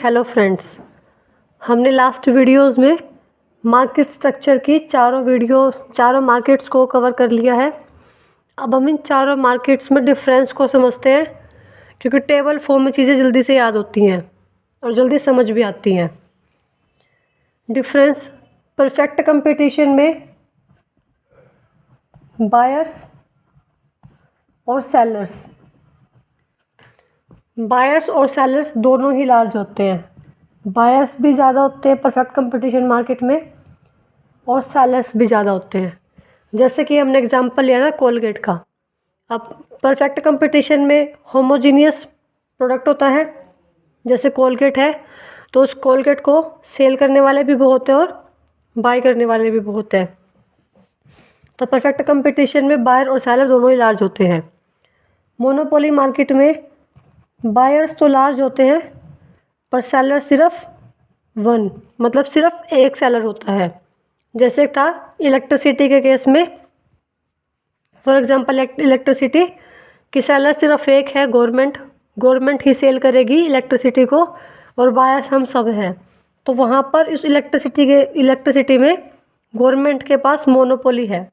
Hello friends, हमने last videos में market structure की चारों मार्केट्स को कवर कर लिया है। अब हम इन चारों मार्केट्स में डिफरेंस को समझते हैं, क्योंकि टेबल फॉर्म में चीज़ें जल्दी से याद होती हैं और जल्दी समझ भी आती हैं। डिफरेंस परफेक्ट कंपटीशन में बायर्स और सेलर्स दोनों ही लार्ज होते हैं। बायर्स भी ज़्यादा होते हैं परफेक्ट कंपटीशन मार्केट में और सेलर्स भी ज़्यादा होते हैं। जैसे कि हमने एग्जांपल लिया था कोलगेट का। अब परफेक्ट कंपटीशन में होमोजीनियस प्रोडक्ट होता है, जैसे कोलगेट है, तो उस कोलगेट को सेल करने वाले भी बहुत हैं और बाय करने वाले भी बहुत हैं। तो परफेक्ट कंपटीशन में बायर और सेलर दोनों ही लार्ज होते हैं। मोनोपोली मार्केट में बायर्स तो लार्ज होते हैं पर सेलर सिर्फ मतलब सिर्फ एक सेलर होता है। जैसे था इलेक्ट्रिसिटी के केस में, फॉर एग्जांपल इलेक्ट्रिसिटी की सेलर सिर्फ एक है, गवर्नमेंट ही सेल करेगी इलेक्ट्रिसिटी को और बायर्स हम सब हैं। तो वहाँ पर इस इलेक्ट्रिसिटी में गवर्नमेंट के पास मोनोपोली है,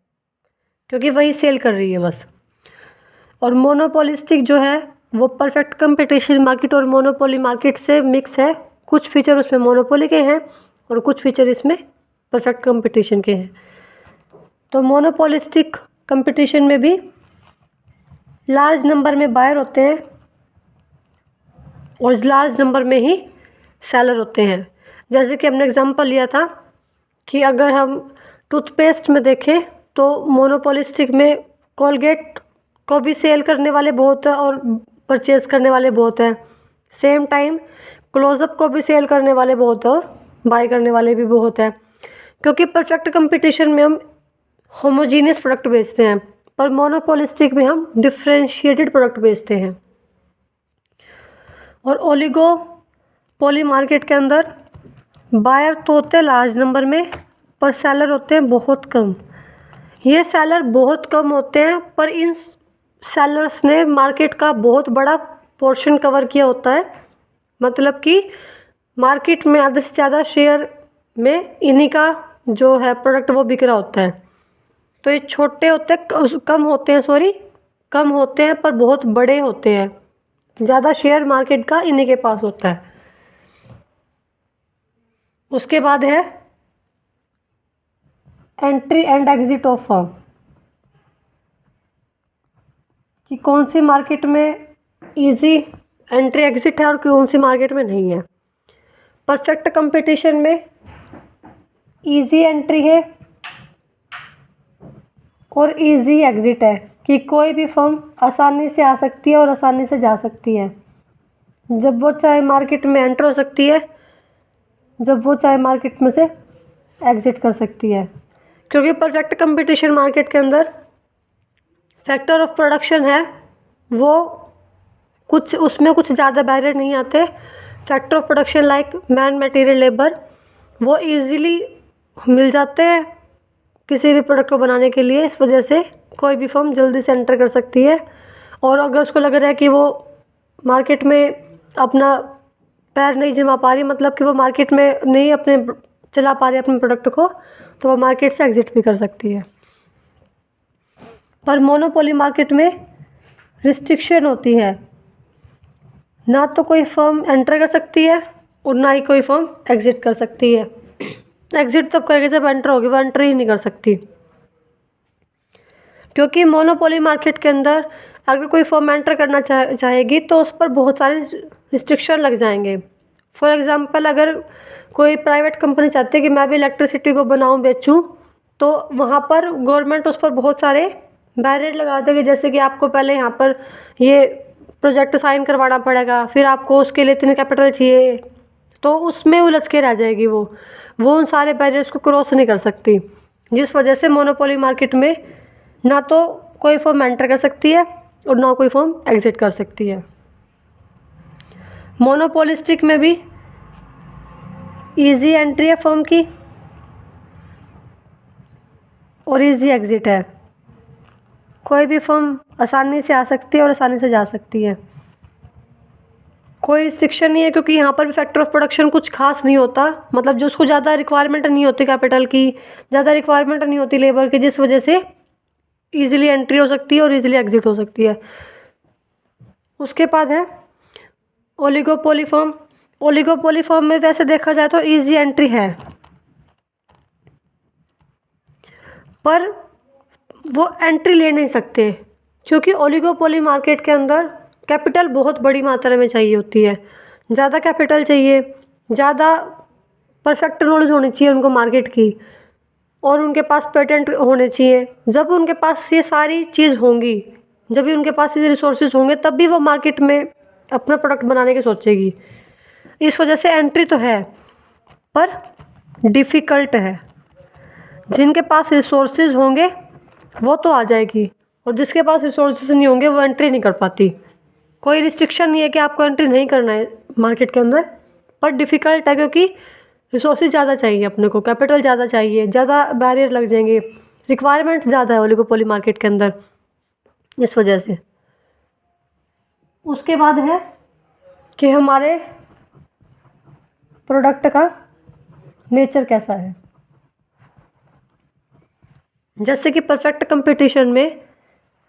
क्योंकि वही सेल कर रही है बस। और मोनोपोलिस्टिक जो है वो परफेक्ट कंपटीशन मार्केट और मोनोपोली मार्केट से मिक्स है। कुछ फीचर उसमें मोनोपोली के हैं और कुछ फीचर इसमें परफेक्ट कंपटीशन के हैं। तो मोनोपोलिस्टिक कंपटीशन में भी लार्ज नंबर में बायर होते हैं और लार्ज नंबर में ही सेलर होते हैं। जैसे कि हमने एग्जांपल लिया था कि अगर हम टूथपेस्ट में देखें तो मोनोपोलिस्टिक में कोलगेट को भी सेल करने वाले बहुत हैं और परचेज़ करने वाले बहुत हैं। सेम टाइम क्लोजअप को भी सेल करने वाले बहुत हैं और बाय करने वाले भी बहुत हैं। क्योंकि परफेक्ट कंपटीशन में हम होमोजीनियस प्रोडक्ट बेचते हैं, पर मोनोपोलिस्टिक में हम डिफरेंशिएटेड प्रोडक्ट बेचते हैं। और ओलिगोपोली मार्केट के अंदर बायर तो होते हैं लार्ज नंबर में, पर सेलर होते हैं बहुत कम। ये सेलर बहुत कम होते हैं, पर इन सेलर्स ने मार्केट का बहुत बड़ा पोर्शन कवर किया होता है। मतलब कि मार्केट में आधे से ज़्यादा शेयर में इन्हीं का जो है प्रोडक्ट वो बिक रहा होता है। तो ये छोटे होते कम होते हैं पर बहुत बड़े होते हैं। ज़्यादा शेयर मार्केट का इन्हीं के पास होता है। उसके बाद है entry and exit of firm, कि कौन सी मार्केट में इजी एंट्री एग्जिट है और कौन सी मार्केट में नहीं है। परफेक्ट कंपटीशन में इजी एंट्री है और इजी एग्जिट है, कि कोई भी फर्म आसानी से आ सकती है और आसानी से जा सकती है। जब वो चाहे मार्केट में एंटर हो सकती है, जब वो चाहे मार्केट में से एग्जिट कर सकती है। क्योंकि परफेक्ट कंपटीशन मार्केट के अंदर फैक्टर ऑफ प्रोडक्शन है, वो उसमें कुछ ज़्यादा बैरियर नहीं आते। Factor of production like man, material, labour वो इजीली मिल जाते हैं किसी भी प्रोडक्ट को बनाने के लिए। इस वजह से कोई भी फर्म जल्दी से एंटर कर सकती है। और अगर उसको लग रहा है कि वो मार्केट में अपना पैर नहीं जमा पा रही, मतलब कि वो मार्केट में नहीं चला पा रही अपने प्रोडक्ट को, तो वो मार्केट से एग्जिट भी कर सकती है। पर मोनोपोली मार्केट में रिस्ट्रिक्शन होती है, ना तो कोई फर्म एंटर कर सकती है और ना ही कोई फर्म एग्जिट कर सकती है। एग्जिट तब करेगी जब एंटर होगी, वो एंटर ही नहीं कर सकती। क्योंकि मोनोपोली मार्केट के अंदर अगर कोई फर्म एंटर करना चाहेगी तो उस पर बहुत सारे रिस्ट्रिक्शन लग जाएंगे। फॉर एग्जांपल, अगर कोई प्राइवेट कंपनी चाहती है कि मैं भी इलेक्ट्रिसिटी को बनाऊं, बेचूं, तो वहाँ पर गवर्नमेंट उस पर बहुत सारे बैरियर लगा देगी। जैसे कि आपको पहले यहाँ पर ये प्रोजेक्ट साइन करवाना पड़ेगा, फिर आपको उसके लिए इतनी कैपिटल चाहिए, तो उसमें उलझ के रह जाएगी वो उन सारे बैरियर्स को क्रॉस नहीं कर सकती। जिस वजह से मोनोपोली मार्केट में ना तो कोई फर्म एंटर कर सकती है और ना कोई फर्म एग्जिट कर सकती है। मोनोपोलिस्टिक में भी इजी एंट्री है फर्म की और इजी एग्जिट है। कोई भी फर्म आसानी से आ सकती है और आसानी से जा सकती है। कोई रिस्ट्रिक्शन नहीं है, क्योंकि यहाँ पर भी फैक्टर ऑफ प्रोडक्शन कुछ खास नहीं होता, मतलब जो उसको ज़्यादा रिक्वायरमेंट नहीं होती कैपिटल की, ज़्यादा रिक्वायरमेंट नहीं होती लेबर की, जिस वजह से ईजिली एंट्री हो सकती है और ईजिली एग्जिट हो सकती है। उसके बाद है ओलिगोपोली फॉर्म। ओलिगोपोली फॉर्म में वैसे देखा जाए तो ईजी एंट्री है, पर वो एंट्री ले नहीं सकते, क्योंकि ओलिगोपोली मार्केट के अंदर कैपिटल बहुत बड़ी मात्रा में चाहिए होती है, ज़्यादा कैपिटल चाहिए, ज़्यादा परफेक्ट नॉलेज होनी चाहिए उनको मार्केट की, और उनके पास पेटेंट होने चाहिए। जब उनके पास ये सारी चीज़ होंगी, जब भी उनके पास ये रिसोर्सेज होंगे, तब भी वो मार्केट में अपना प्रोडक्ट बनाने की सोचेगी। इस वजह से एंट्री तो है, पर डिफ़िकल्ट है। जिनके पास रिसोर्सेज होंगे वो तो आ जाएगी, और जिसके पास रिसोर्सेज नहीं होंगे वो एंट्री नहीं कर पाती। कोई रिस्ट्रिक्शन नहीं है कि आपको एंट्री नहीं करना है मार्केट के अंदर, पर डिफ़िकल्ट है, क्योंकि रिसोर्सेज ज़्यादा चाहिए अपने को, कैपिटल ज़्यादा चाहिए, ज़्यादा बैरियर लग जाएंगे, रिक्वायरमेंट ज़्यादा है ओलिगोपोली मार्केट के अंदर, इस वजह से। उसके बाद है कि हमारे प्रोडक्ट का नेचर कैसा है। जैसे कि परफेक्ट कंपटीशन में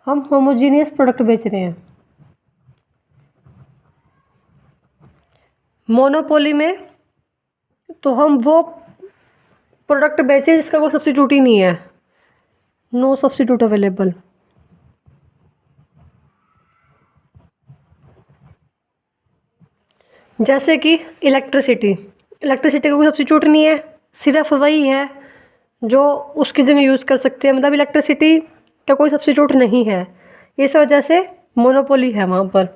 हम होमोजीनियस प्रोडक्ट बेच रहे हैं, मोनोपोली में तो हम वो प्रोडक्ट बेचें जिसका कोई सब्स्टिट्यूट ही नहीं है, नो सब्स्टिट्यूट अवेलेबल। जैसे कि इलेक्ट्रिसिटी का कोई सब्स्टिट्यूट नहीं है, सिर्फ वही है जो उसकी जगह यूज़ कर सकते हैं, मतलब इलेक्ट्रिसिटी का कोई सब्स्टिट्यूट नहीं है, इस वजह से मोनोपोली है वहाँ पर।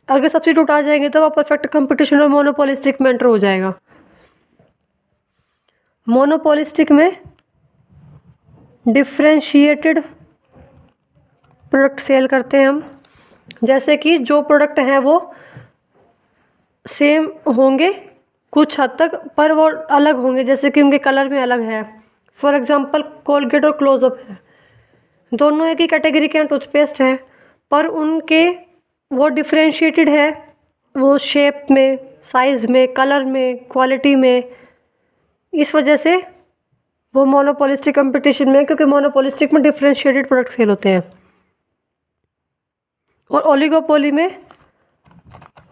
अगर सब्स्टिट्यूट आ जाएंगे तो वो परफेक्ट कंपटीशन और मोनोपोलिस्टिक में एंटर हो जाएगा। मोनोपोलिस्टिक में डिफ्रेंशिएटेड प्रोडक्ट सेल करते हैं हम, जैसे कि जो प्रोडक्ट हैं वो सेम होंगे कुछ हद तक, पर वो अलग होंगे, जैसे कि उनके कलर में अलग है। फॉर एग्जांपल कोलगेट और क्लोजअप है, दोनों एक ही कैटेगरी के टूथपेस्ट हैं, पर उनके वो डिफ्रेंशिएटेड है, वो शेप में, साइज़ में, कलर में, क्वालिटी में, इस वजह से वो मोनोपोलिस्टिक कंपटीशन में, क्योंकि मोनोपोलिस्टिक में डिफ्रेंशिएटेड प्रोडक्ट सेल होते हैं। और ओलिगोपोली में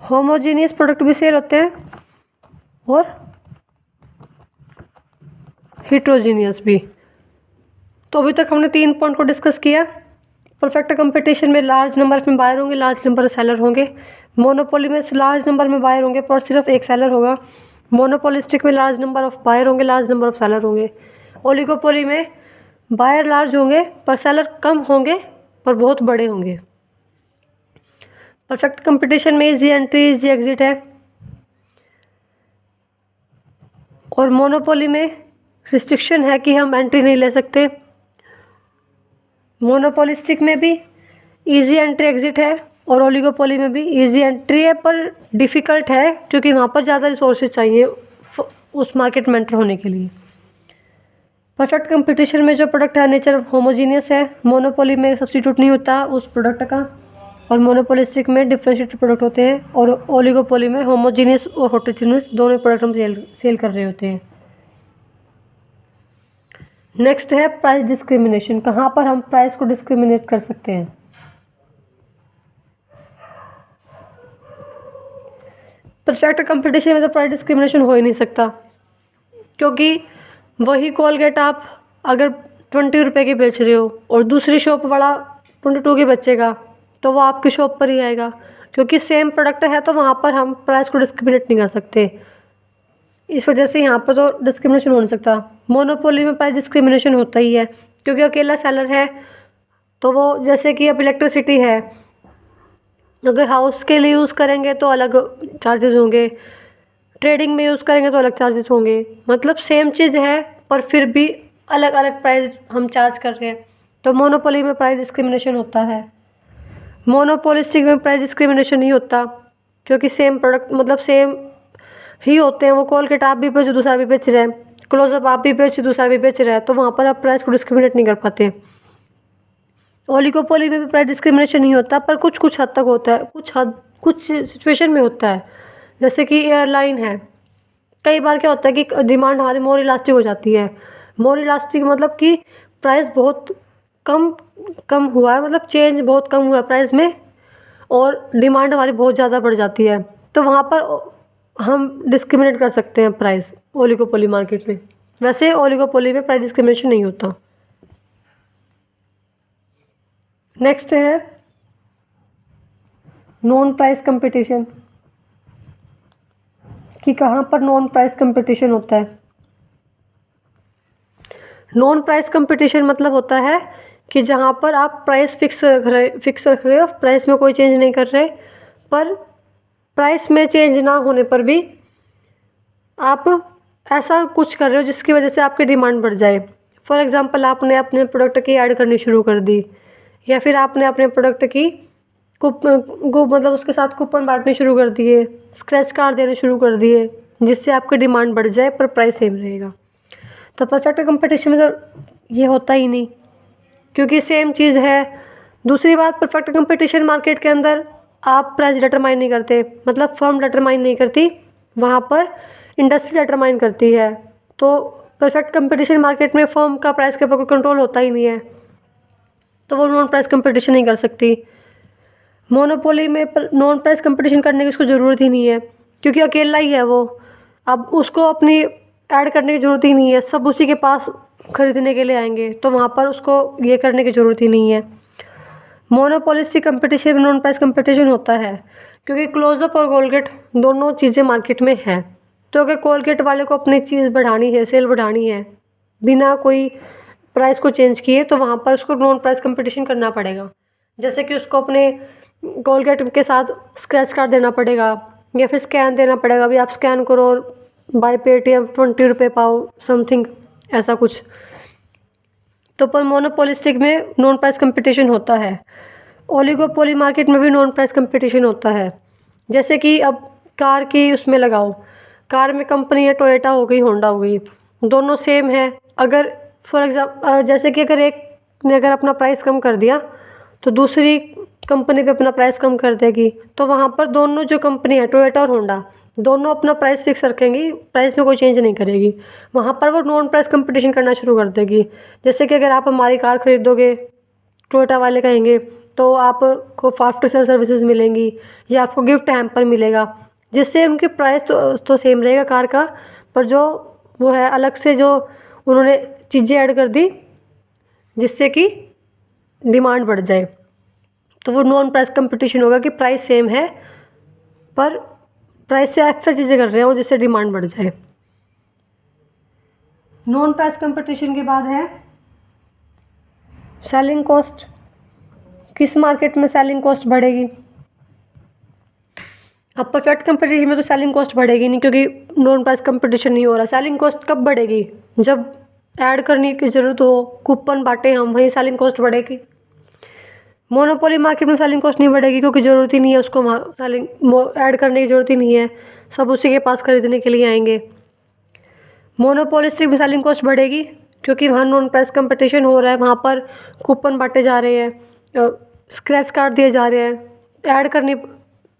होमोजीनियस प्रोडक्ट भी सेल होते हैं और हिट्रोजीनियस भी। तो अभी तक हमने 3 पॉइंट को डिस्कस किया। परफेक्ट कंपटीशन में लार्ज नंबर में बायर होंगे, लार्ज नंबर सेलर होंगे। मोनोपोली में लार्ज नंबर में बायर होंगे पर सिर्फ एक सेलर होगा। मोनोपोलिस्टिक में लार्ज नंबर ऑफ बायर होंगे, लार्ज नंबर ऑफ सेलर होंगे। ओलिगोपोली में बायर लार्ज होंगे पर सेलर कम होंगे पर बहुत बड़े होंगे। परफेक्ट कंपटीशन में इजी एंट्री इजी एग्जिट है, और मोनोपोली में रिस्ट्रिक्शन है कि हम एंट्री नहीं ले सकते। मोनोपोलिस्टिक में भी इजी एंट्री एग्जिट है, और ओलिगोपोली में भी इजी एंट्री है पर डिफ़िकल्ट है, क्योंकि वहाँ पर ज़्यादा रिसोर्सेज चाहिए उस मार्केट में एंटर होने के लिए। परफेक्ट कंपटीशन में जो प्रोडक्ट है नेचर होमोजीनियस है, मोनोपोली में सब्स्टिट्यूट नहीं होता उस प्रोडक्ट का, और मोनोपोलिस्टिक में डिफरेंशिएटेड प्रोडक्ट होते हैं, और ओलिगोपोली में होमोजीनियस और हेटेरोजीनियस दोनों प्रोडक्ट हम सेल कर रहे होते हैं। नेक्स्ट है प्राइस डिस्क्रिमिनेशन। कहाँ पर हम प्राइस को डिस्क्रिमिनेट कर सकते हैं। परफेक्ट कंपटीशन में तो प्राइस डिस्क्रिमिनेशन हो ही नहीं सकता, क्योंकि वही कोलगेट आप अगर 20 रुपये की बेच रहे हो और दूसरी शॉप वाला 22 की बेचेगा तो वो आपकी शॉप पर ही आएगा, क्योंकि सेम प्रोडक्ट है, तो वहाँ पर हम प्राइस को डिस्क्रिमिनेट नहीं कर सकते। इस वजह से यहाँ पर तो डिस्क्रिमिनेशन हो नहीं सकता। मोनोपोली में प्राइस डिस्क्रिमिनेशन होता ही है, क्योंकि अकेला सेलर है, तो वो जैसे कि अब इलेक्ट्रिसिटी है, अगर हाउस के लिए यूज़ करेंगे तो अलग चार्जेस होंगे, ट्रेडिंग में यूज़ करेंगे तो अलग चार्जेस होंगे, मतलब सेम चीज़ है पर फिर भी अलग अलग प्राइस हम चार्ज कर रहे हैं, तो मोनोपोली में प्राइस डिस्क्रिमिनेशन होता है। मोनोपोलिस्टिक में प्राइस डिस्क्रिमिनेशन नहीं होता, क्योंकि सेम प्रोडक्ट मतलब सेम ही होते हैं। वो कोलगेट आप भी बेचो दूसरा भी बेच रहे हैं, क्लोजअप आप भी बेचो दूसरा भी बेच रहा है, तो वहाँ पर आप प्राइस को डिस्क्रिमिनेट नहीं कर पाते। ओलिगोपोली में भी प्राइस डिस्क्रिमिनेशन नहीं होता, पर कुछ हद तक होता है, कुछ सिचुएशन में होता है, जैसे कि एयरलाइन है, कई बार क्या होता है कि डिमांड हमारी मोर इलास्टिक हो जाती है। मोर इलास्टिक मतलब कि प्राइस बहुत कम कम हुआ है, मतलब चेंज बहुत कम हुआ है प्राइस में, और डिमांड हमारी बहुत ज़्यादा बढ़ जाती है, तो वहाँ पर हम डिस्क्रिमिनेट कर सकते हैं प्राइस ओलिगोपोली मार्केट में। वैसे ओलिगोपोली में प्राइस डिस्क्रिमिनेशन नहीं होता। नेक्स्ट है नॉन प्राइस कंपटीशन, कि कहाँ पर नॉन प्राइस कंपटीशन होता है। नॉन प्राइस कंपटीशन मतलब होता है कि जहाँ पर आप प्राइस फिक्स रख रहे हो, प्राइस में कोई चेंज नहीं कर रहे, पर प्राइस में चेंज ना होने पर भी आप ऐसा कुछ कर रहे हो जिसकी वजह से आपकी डिमांड बढ़ जाए। फॉर एग्ज़ाम्पल, आपने अपने प्रोडक्ट की ऐड करनी शुरू कर दी, या फिर आपने अपने प्रोडक्ट की मतलब उसके साथ कूपन बांटने शुरू कर दिए, स्क्रैच कार्ड देने शुरू कर दिए, जिससे आपकी डिमांड बढ़ जाए पर प्राइस सेम रहेगा। तो परफेक्ट कंपटीशन में तो ये होता ही नहीं, क्योंकि सेम चीज़ है। दूसरी बात, परफेक्ट कंपटीशन मार्केट के अंदर आप प्राइस डिटरमाइन नहीं करते, मतलब फर्म डिटरमाइन नहीं करती, वहाँ पर इंडस्ट्री डिटरमाइन करती है। तो परफेक्ट कंपटीशन मार्केट में फर्म का प्राइस के ऊपर कोई कंट्रोल होता ही नहीं है, तो वो नॉन प्राइस कंपटीशन नहीं कर सकती। मोनोपोली में नॉन प्राइस कंपटीशन करने की उसको ज़रूरत ही नहीं है, क्योंकि अकेला ही है वो। अब उसको अपनी ऐड करने की ज़रूरत ही नहीं है, सब उसी के पास ख़रीदने के लिए आएंगे, तो वहाँ पर उसको ये करने की ज़रूरत ही नहीं है। मोनोपोलिस्टिक कंपटीशन में नॉन प्राइस कंपटीशन होता है, क्योंकि क्लोजअप और कोलगेट दोनों चीज़ें मार्केट में हैं। तो अगर कोलगेट वाले को अपनी चीज़ बढ़ानी है, सेल बढ़ानी है बिना कोई प्राइस को चेंज किए, तो वहाँ पर उसको नॉन प्राइस कंपटीशन करना पड़ेगा। जैसे कि उसको अपने कोलगेट के साथ स्क्रैच कार्ड देना पड़ेगा, या फिर स्कैन देना पड़ेगा, भी आप स्कैन करो और बाय पेटीएम 20 रुपये पाओ समथिंग, ऐसा कुछ। तो पर मोनोपोलिस्टिक में नॉन प्राइस कंपटीशन होता है। ओलिगोपोली मार्केट में भी नॉन प्राइस कंपटीशन होता है। जैसे कि अब कार की उसमें लगाओ, कार में कंपनी है, टोयोटा हो गई, होंडा हो गई, दोनों सेम है। अगर फॉर एग्जाम्पल जैसे कि अगर एक ने अगर अपना प्राइस कम कर दिया, तो दूसरी कंपनी भी अपना प्राइस कम कर देगी, तो वहाँ पर दोनों जो कंपनी है, टोयोटा और होंडा, दोनों अपना प्राइस फिक्स रखेंगी, प्राइस में कोई चेंज नहीं करेगी। वहाँ पर वो नॉन प्राइस कंपटीशन करना शुरू कर देगी। जैसे कि अगर आप हमारी कार खरीदोगे, टोयोटा वाले कहेंगे, तो आपको आफ्टर सेल सर्विसेज मिलेंगी, या आपको गिफ्ट हैम्पर मिलेगा, जिससे उनके प्राइस तो सेम रहेगा कार का, पर जो वो है अलग से जो उन्होंने चीज़ें ऐड कर दी जिससे कि डिमांड बढ़ जाए, तो वो नॉन प्राइस कंपटीशन होगा कि प्राइस सेम है पर प्राइस से एक्स्ट्रा चीज़ें कर रहे हो जिससे डिमांड बढ़ जाए। नॉन प्राइस कंपटीशन के बाद है सेलिंग कॉस्ट। किस मार्केट में सेलिंग कॉस्ट बढ़ेगी? अब परफेक्ट कंपटीशन में तो सेलिंग कॉस्ट बढ़ेगी नहीं, क्योंकि नॉन प्राइस कंपटीशन नहीं हो रहा। सेलिंग कॉस्ट कब बढ़ेगी? जब ऐड करने की ज़रूरत हो, कूपन बांटे हम, वहीं सेलिंग कॉस्ट बढ़ेगी। मोनोपोली मार्केट में सेलिंग कॉस्ट नहीं बढ़ेगी, क्योंकि ज़रूरत ही नहीं है उसको, सेलिंग ऐड करने की ज़रूरत ही नहीं है, सब उसी के पास खरीदने के लिए आएंगे। मोनोपोलिस्टिक में सेलिंग कॉस्ट बढ़ेगी, क्योंकि वहाँ नॉन प्राइस कंपटीशन हो रहा है, वहाँ पर कूपन बांटे जा रहे हैं, स्क्रैच कार्ड दिए जा रहे हैं,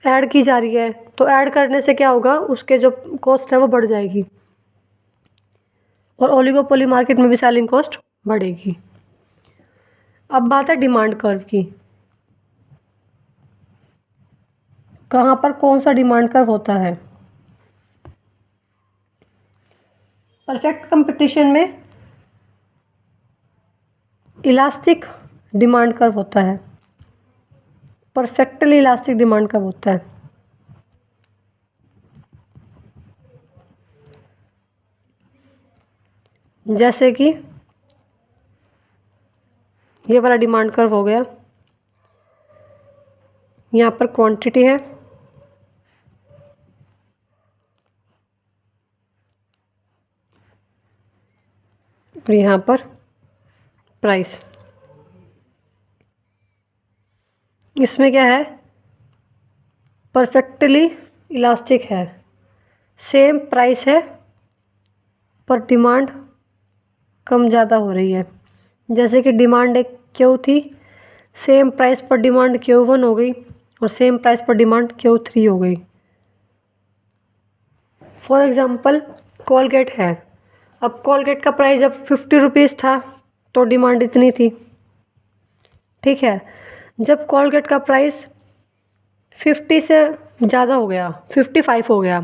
ऐड की जा रही है, तो ऐड करने से क्या होगा, उसके जो कॉस्ट है वो बढ़ जाएगी। और ओलिगोपोली मार्केट में भी सेलिंग कॉस्ट बढ़ेगी। अब बात है डिमांड कर्व की, कहाँ पर कौन सा डिमांड कर्व होता है? परफेक्ट कंपटीशन में इलास्टिक डिमांड कर्व होता है, परफेक्टली इलास्टिक डिमांड कर्व होता है। जैसे कि ये वाला डिमांड कर्व हो गया, यहाँ पर क्वांटिटी है, और यहाँ पर प्राइस। इसमें क्या है, परफेक्टली इलास्टिक है, सेम प्राइस है पर डिमांड कम ज़्यादा हो रही है। जैसे कि डिमांड एक क्यू थी, सेम प्राइस पर डिमांड Q1 हो गई, और सेम प्राइस पर डिमांड Q3 हो गई। फॉर एग्ज़ाम्पल कोलगेट है। अब कोलगेट का प्राइस जब 50 रुपीज़ था तो डिमांड इतनी थी, ठीक है। जब कोलगेट का प्राइस 50 से ज़्यादा हो गया, 55 हो गया,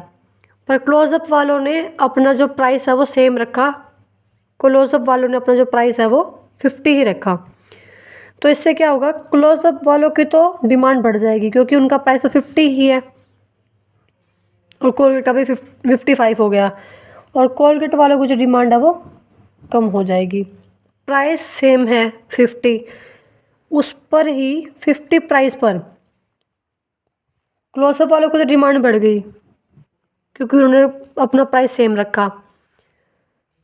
पर क्लोज़अप वालों ने अपना जो प्राइस है वो सेम रखा। क्लोज़अप वालों ने अपना जो प्राइस है वो 50 ही रखा। तो इससे क्या होगा, क्लोज़अप वालों की तो डिमांड बढ़ जाएगी क्योंकि उनका प्राइस तो 50 ही है और कोलगेट का भी 55 हो गया, और कोलगेट वालों की जो डिमांड है वो कम हो जाएगी। प्राइस सेम है 50, उस पर ही 50 प्राइस पर क्लोज़अप वालों की तो डिमांड बढ़ गई क्योंकि उन्होंने अपना प्राइस सेम रखा,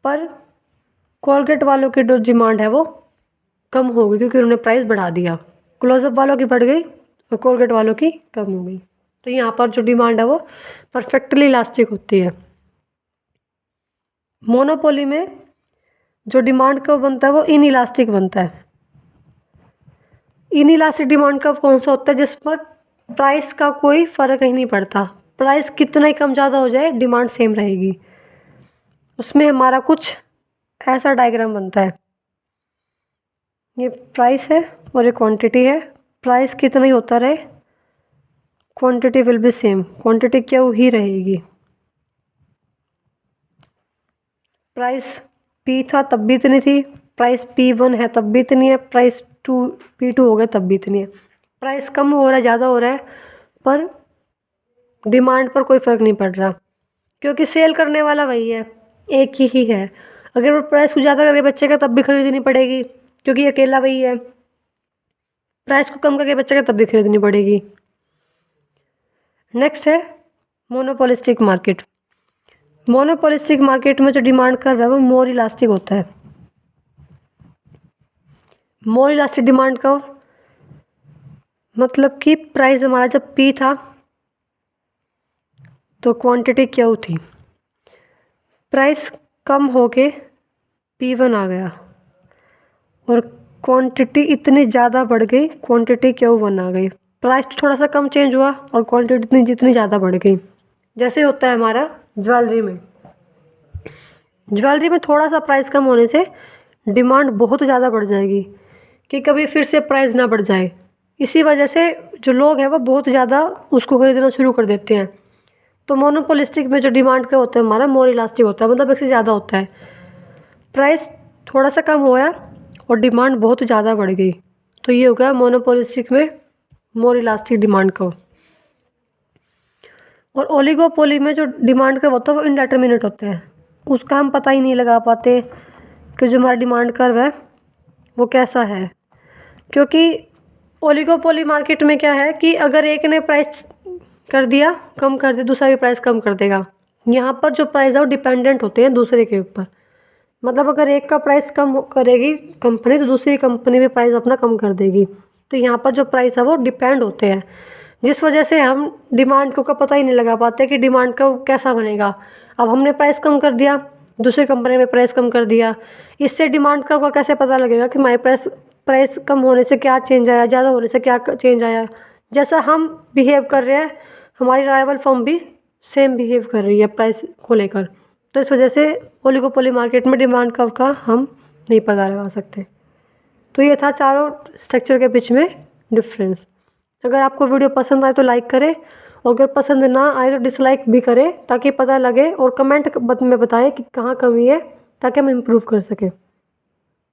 पर कोलगेट वालों की जो डिमांड है वो कम हो गई क्योंकि उन्होंने प्राइस बढ़ा दिया। क्लोज़अप वालों की बढ़ गई और कोलगेट वालों की कम हो गई। तो यहाँ पर जो डिमांड है वो परफेक्टली इलास्टिक होती है। मोनोपोली में जो डिमांड कब बनता है वो इन इलास्टिक बनता है। इन इलास्टिक डिमांड कब कौन सा होता है, जिस पर प्राइस का कोई फ़र्क ही नहीं पड़ता, प्राइस कितना ही कम ज़्यादा हो जाए डिमांड सेम रहेगी। उसमें हमारा कुछ ऐसा डायग्राम बनता है, ये प्राइस है और ये क्वांटिटी है। प्राइस कितना ही होता रहे quantity will be same, quantity क्या ही रहेगी। प्राइस P था तब भी इतनी थी, प्राइस P1 है तब भी इतनी है, प्राइस P2 हो गया तब भी इतनी है। प्राइस कम हो रहा है, ज़्यादा हो रहा है, पर डिमांड पर कोई फ़र्क नहीं पड़ रहा क्योंकि सेल करने वाला वही है, एक ही है। अगर वो प्राइस को ज़्यादा करके बच्चे का तब भी खरीदनी पड़ेगी क्योंकि अकेला वही है, प्राइस को कम करके बच्चे का तब भी खरीदनी पड़ेगी। नेक्स्ट है मोनोपोलिस्टिक मार्केट। मोनोपोलिस्टिक मार्केट में जो डिमांड कर रहा है वो मोर इलास्टिक होता है। मोर इलास्टिक डिमांड का मतलब कि प्राइस हमारा जब P था तो क्वांटिटी Q थी, प्राइस कम होके P1 आ गया और क्वांटिटी इतनी ज़्यादा बढ़ गई, क्वांटिटी Q1 आ गई। प्राइस थोड़ा सा कम चेंज हुआ और क्वांटिटी जितनी ज़्यादा बढ़ गई। जैसे होता है हमारा ज्वेलरी में, ज्वेलरी में थोड़ा सा प्राइस कम होने से डिमांड बहुत ज़्यादा बढ़ जाएगी कि कभी फिर से प्राइस ना बढ़ जाए। इसी वजह से जो लोग हैं वो बहुत ज़्यादा उसको खरीदना शुरू कर देते हैं। तो मोनोपोलिस्टिक में जो डिमांड का होता है हमारा मोर इलास्टिक होता है, मतलब एक से ज़्यादा होता है। प्राइस थोड़ा सा कम हुआ और डिमांड बहुत ज़्यादा बढ़ गई, तो ये हो गया मोनोपोलिस्टिक में मोर इलास्टिक डिमांड का। और ओलिगोपोली में जो डिमांड कर्व होता है वो इनडेटर्मिनेट होता है, उसका हम पता ही नहीं लगा पाते कि जो हमारा डिमांड कर्व है वो कैसा है। क्योंकि ओलिगोपोली मार्केट में क्या है कि अगर एक ने प्राइस कर दिया, कम कर दिया, दूसरा भी प्राइस कम कर देगा। यहाँ पर जो प्राइस है वो डिपेंडेंट होते हैं दूसरे के ऊपर, मतलब अगर एक का प्राइस कम करेगी कंपनी तो दूसरी कंपनी भी प्राइस अपना कम कर देगी। तो यहाँ पर जो प्राइस है वो डिपेंड होते हैं, जिस वजह से हम डिमांड को पता ही नहीं लगा पाते कि डिमांड का कैसा बनेगा। अब हमने प्राइस कम कर दिया, दूसरी कंपनी ने प्राइस कम कर दिया, इससे डिमांड का कैसे पता लगेगा कि हमारे प्राइस कम होने से क्या चेंज आया, ज़्यादा होने से क्या चेंज आया। जैसा हम बिहेव कर रहे हैं हमारी राइवल फर्म भी सेम बिहेव कर रही है प्राइस को लेकर। तो इस वजह से ओलिगोपोली मार्केट में डिमांड कर्व का हम नहीं पता लगा सकते। तो ये था चारों स्ट्रक्चर के बीच में डिफरेंस। अगर आपको वीडियो पसंद आए तो लाइक करें, और अगर पसंद ना आए तो डिसलाइक भी करें ताकि पता लगे, और कमेंट में बताएं कि कहाँ कमी है ताकि हम इम्प्रूव कर सकें।